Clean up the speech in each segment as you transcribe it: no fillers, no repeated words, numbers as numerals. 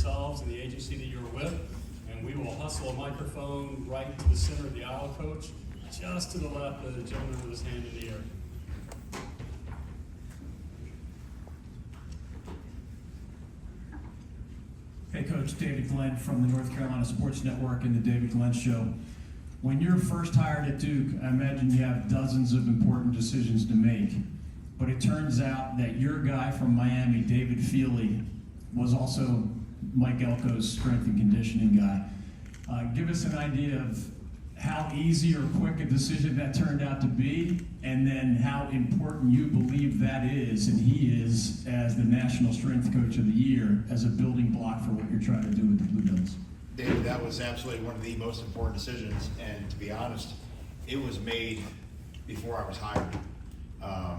yourselves and the agency that you're with, and we will hustle a microphone right to the center of the aisle, Coach, just to the left of the gentleman with his hand in the air. Hey, Coach, David Glenn from the North Carolina Sports Network and the David Glenn Show. When you're first hired at Duke, I imagine you have dozens of important decisions to make. But it turns out that your guy from Miami, David Feely, was also Mike Elko's strength and conditioning guy. Give us an idea of how easy or quick a decision that turned out to be, and then how important you believe that is, and he is, as the National Strength Coach of the Year, as a building block for what you're trying to do with the Blue Devils. David, that was absolutely one of the most important decisions, and to be honest, it was made before I was hired. I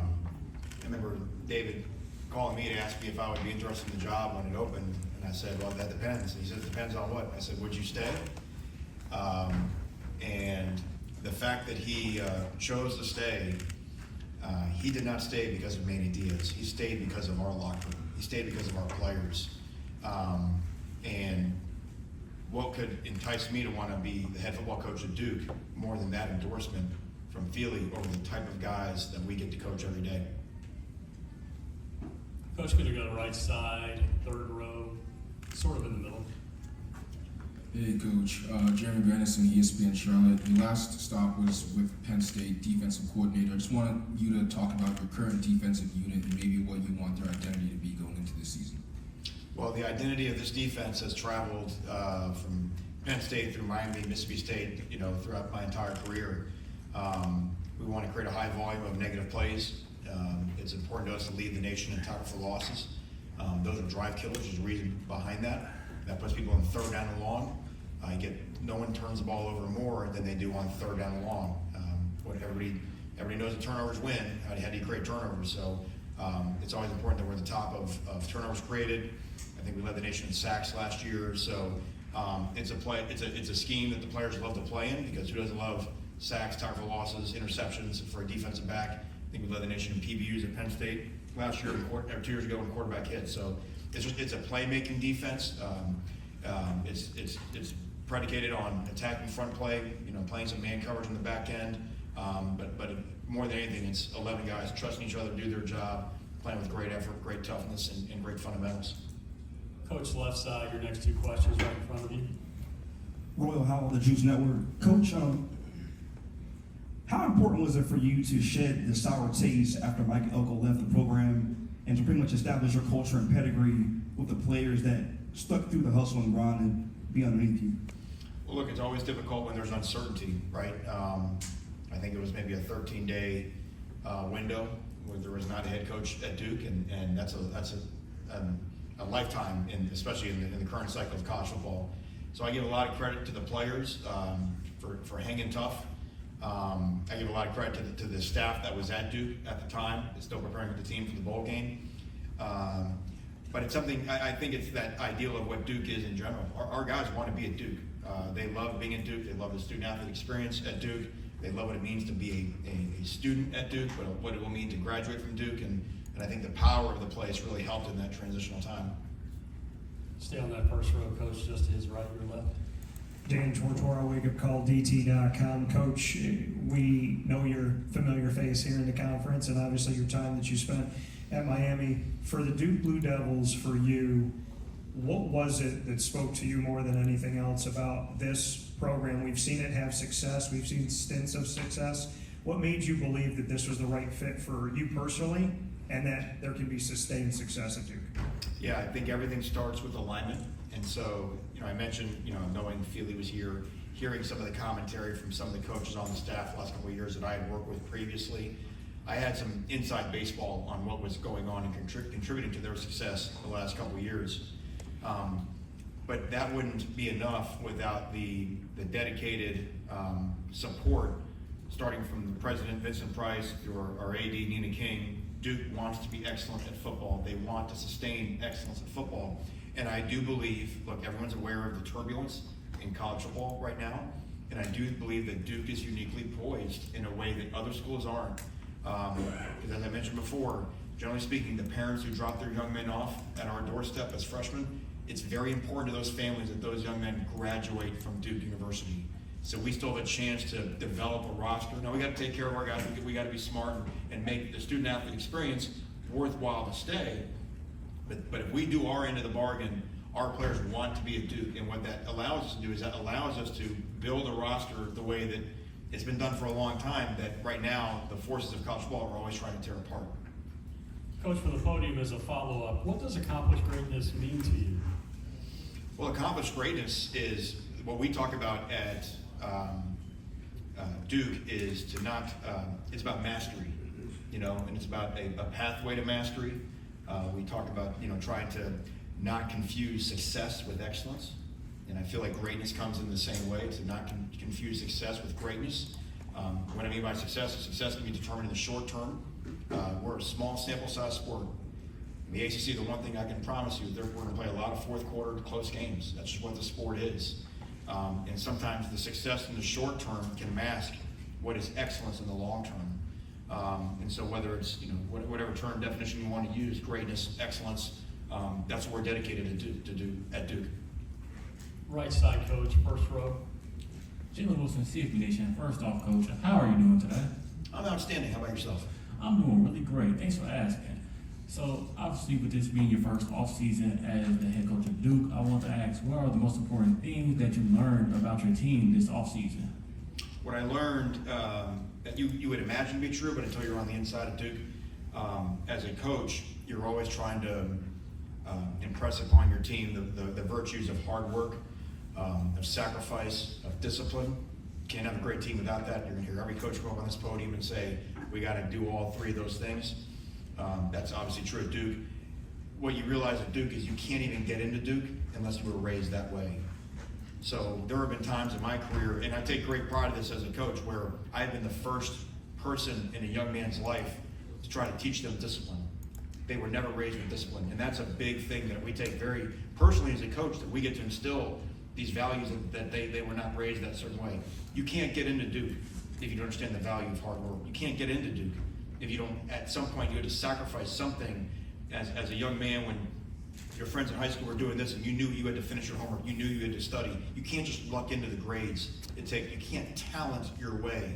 remember David calling me to ask me if I would be interested in the job when it opened, and I said, well, that depends. And he said, depends on what? I said, would you stay? And the fact that he chose to stay, he did not stay because of Manny Diaz. He stayed because of our locker room. He stayed because of our players. And what could entice me to want to be the head football coach at Duke more than that endorsement from Feely over the type of guys that we get to coach every day? Coach, going to go to right side, third row, sort of in the middle. Hey, Coach. Jeremy Bennison, ESPN Charlotte. Your last stop was with Penn State defensive coordinator. I just wanted you to talk about your current defensive unit and maybe what you want their identity to be going into this season. Well, the identity of this defense has traveled from Penn State through Miami, Mississippi State, throughout my entire career. We want to create a high volume of negative plays. It's important to us to lead the nation in tackle for losses. Those are drive killers. There's a reason behind that. That puts people on third down and long. No one turns the ball over more than they do on third down and long. Everybody knows that turnovers win. How do you create turnovers? So it's always important that we're at the top of turnovers created. I think we led the nation in sacks last year. So it's a scheme that the players love to play in, because who doesn't love sacks, tackle for losses, interceptions for a defensive back? I think we led the nation in PBUs at Penn State last year, or 2 years ago when quarterback hit. So it's a playmaking defense. It's predicated on attacking front play, playing some man coverage in the back end. But more than anything, it's 11 guys trusting each other to do their job, playing with great effort, great toughness, and great fundamentals. Coach, left side, your next two questions right in front of you. Royal Howell, the Juice Network. Coach, how important was it for you to shed the sour taste after Mike Elko left the program and to pretty much establish your culture and pedigree with the players that stuck through the hustle and grind and be underneath you? Well, look, it's always difficult when there's uncertainty, right? I think it was maybe a 13-day window where there was not a head coach at Duke, and that's a lifetime, especially in the current cycle of college football. So I give a lot of credit to the players for hanging tough. I give a lot of credit to the staff that was at Duke at the time, that's still preparing the team for the bowl game. But it's something, I think it's that ideal of what Duke is in general. Our guys want to be at Duke. They love being at Duke. They love the student-athlete experience at Duke. They love what it means to be a student at Duke, what it will mean to graduate from Duke, and I think the power of the place really helped in that transitional time. Stay on that first row, Coach, just to his right, your left. Dan Tortora, wakeupcalldt.com. Coach, we know your familiar face here in the conference, and obviously your time that you spent at Miami. For the Duke Blue Devils, for you, what was it that spoke to you more than anything else about this program? We've seen it have success. We've seen stints of success. What made you believe that this was the right fit for you personally and that there can be sustained success at Duke? Yeah, I think everything starts with alignment. And so, I mentioned, knowing Feely was here, hearing some of the commentary from some of the coaches on the staff the last couple of years that I had worked with previously, I had some inside baseball on what was going on and contributing to their success the last couple of years. But that wouldn't be enough without the dedicated support, starting from the president, Vincent Price, through our AD, Nina King. Duke wants to be excellent at football. They want to sustain excellence at football. And I do believe, look, everyone's aware of the turbulence in college football right now, and I do believe that Duke is uniquely poised in a way that other schools aren't. Because as I mentioned before, generally speaking, the parents who drop their young men off at our doorstep as freshmen it's very important to those families that those young men graduate from Duke University. So we still have a chance to develop a roster. Now we got to take care of our guys. We got to be smart and make the student athlete experience worthwhile to stay. But if we do our end of the bargain, our players want to be at Duke, and what that allows us to do is that allows us to build a roster the way that it's been done for a long time, that right now the forces of college football are always trying to tear apart. Coach, for the podium as a follow-up, what does accomplished greatness mean to you? Well, accomplished greatness is what we talk about at Duke is to not, it's about mastery, you know, and it's about a pathway to mastery. We talk about, you know, trying to not confuse success with excellence. And I feel like greatness comes in the same way, to not confuse success with greatness. What I mean by success is success can be determined in the short term. We're a small sample size sport. In the ACC, the one thing I can promise you is we're going to play a lot of fourth quarter close games. That's just what the sport is. And sometimes the success in the short term can mask what is excellence in the long term. And so whether it's, you know, whatever term definition you want to use, greatness, excellence, that's what we're dedicated to do at Duke. Right side, Coach, first row. Jalen Wilson, CFB Nation. First off, Coach, how are you doing today? I'm outstanding. How about yourself? I'm doing really great. Thanks for asking. So, obviously, with this being your first off-season as the head coach of Duke, I want to ask, what are the most important things that you learned about your team this off-season? What I learned that you would imagine to be true, but until you're on the inside of Duke, as a coach, you're always trying to impress upon your team the virtues of hard work, of sacrifice, of discipline. Can't have a great team without that. You're going to hear every coach go up on this podium and say, we got to do all three of those things. That's obviously true at Duke. What you realize at Duke is you can't even get into Duke unless you were raised that way. So there have been times in my career, and I take great pride in this as a coach, where I've been the first person in a young man's life to try to teach them discipline. They were never raised with discipline, and that's a big thing that we take very personally as a coach, that we get to instill these values that they were not raised that certain way. You can't get into Duke if you don't understand the value of hard work. You can't get into Duke if you don't, at some point, you had to sacrifice something as a young man when your friends in high school were doing this and you knew you had to finish your homework, you knew you had to study. You can't just luck into the grades. You can't talent your way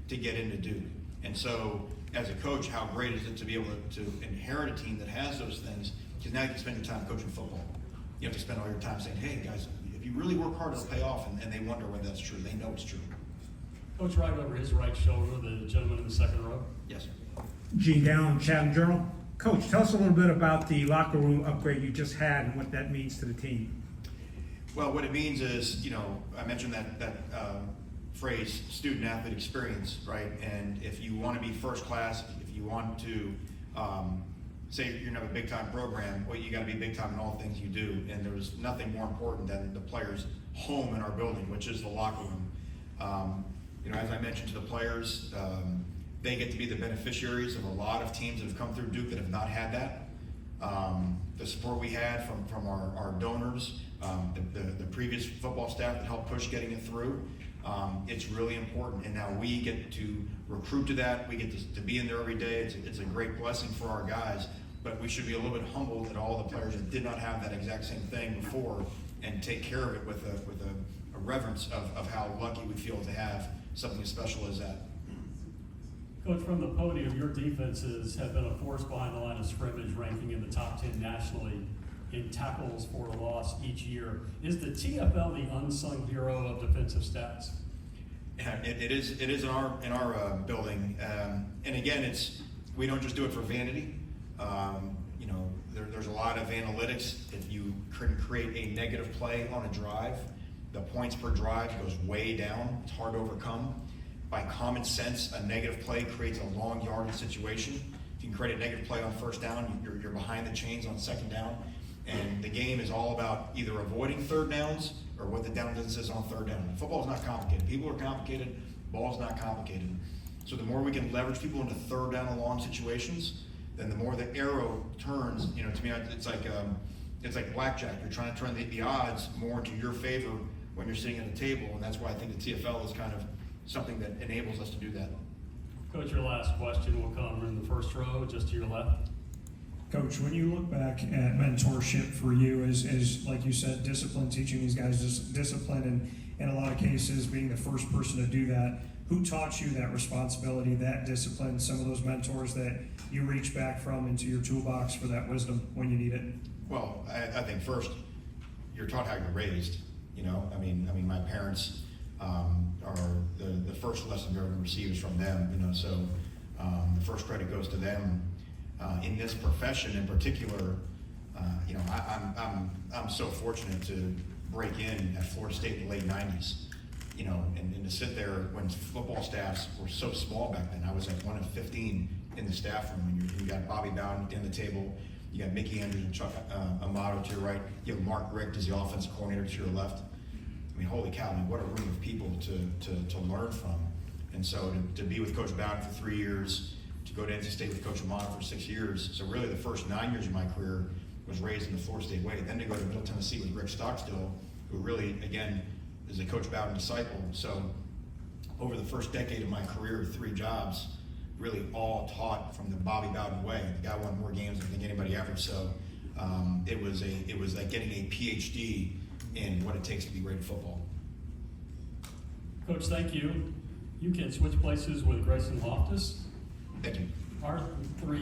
to get into Duke. And so, as a coach, how great is it to be able to inherit a team that has those things? Because now you can spend your time coaching football. You have to spend all your time saying, hey guys, if you really work hard, it'll pay off, and they wonder whether that's true. They know it's true. Coach, right over his right shoulder, the gentleman in the second row. Yes, sir. Gene Dowling, Chatham Journal. Coach, tell us a little bit about the locker room upgrade you just had and what that means to the team. Well, what it means is, you know, I mentioned that phrase, student athlete experience, right? And if you want to be first class, if you want to say you're going to have a big time program, well, you got to be big time in all things you do. And there's nothing more important than the players' home in our building, which is the locker room. You know, as I mentioned to the players, they get to be the beneficiaries of a lot of teams that have come through Duke that have not had that. The support we had from our donors, the previous football staff that helped push getting it through, it's really important. And now we get to recruit to that. We get to be in there every day. It's a great blessing for our guys. But we should be a little bit humbled at all the players that did not have that exact same thing before, and take care of it with a reverence of how lucky we feel to have something as special as that. Coach, from the podium, your defenses have been a force behind the line of scrimmage, ranking in the top 10 nationally in tackles for a loss each year. Is the TFL the unsung hero of defensive stats? Yeah, it is in our building, and again, we don't just do it for vanity. You know, there's a lot of analytics. If you create a negative play on a drive, the points per drive goes way down. It's hard to overcome. By common sense, a negative play creates a long yardage situation. If you can create a negative play on first down, you're behind the chains on second down. And the game is all about either avoiding third downs or what the down distance is on third down. Football is not complicated. People are complicated. Ball is not complicated. So the more we can leverage people into third down and long situations, then the more the arrow turns. You know, to me, it's like blackjack. You're trying to turn the odds more into your favor when you're sitting at a table, and that's why I think the TFL is kind of something that enables us to do that. Coach, your last question will come in the first row, just to your left. Coach, when you look back at mentorship for you, as like you said, discipline, teaching these guys discipline, and in a lot of cases being the first person to do that, who taught you that responsibility, that discipline, some of those mentors that you reach back from into your toolbox for that wisdom when you need it? Well, I think first, you're taught how you're raised. You know, I mean, my parents are the first lesson they're going to receive is from them. You know, so the first credit goes to them. In this profession, in particular, you know, I'm so fortunate to break in at Florida State in the late '90s. You know, and to sit there when football staffs were so small back then. I was like one of 15 in the staff room. And you got Bobby Bowden at the end of the table. You got Mickey Andrews and Chuck Amato to your right. You have Mark Richt as the offensive coordinator to your left. I mean, holy cow! I mean, what a room of people to learn from. And so to be with Coach Bowden for 3 years, to go to NC State with Coach Amato for 6 years. So really, the first 9 years of my career was raised in the Florida State way. Then to go to Middle Tennessee with Rick Stockstill, who really, again, is a Coach Bowden disciple. So over the first decade of my career, 3 jobs, really all taught from the Bobby Bowden way. The guy won more games than I think anybody ever. So it was like getting a PhD in what it takes to be great at football. Coach, thank you. You can switch places with Grayson Loftus. Thank you. Our 3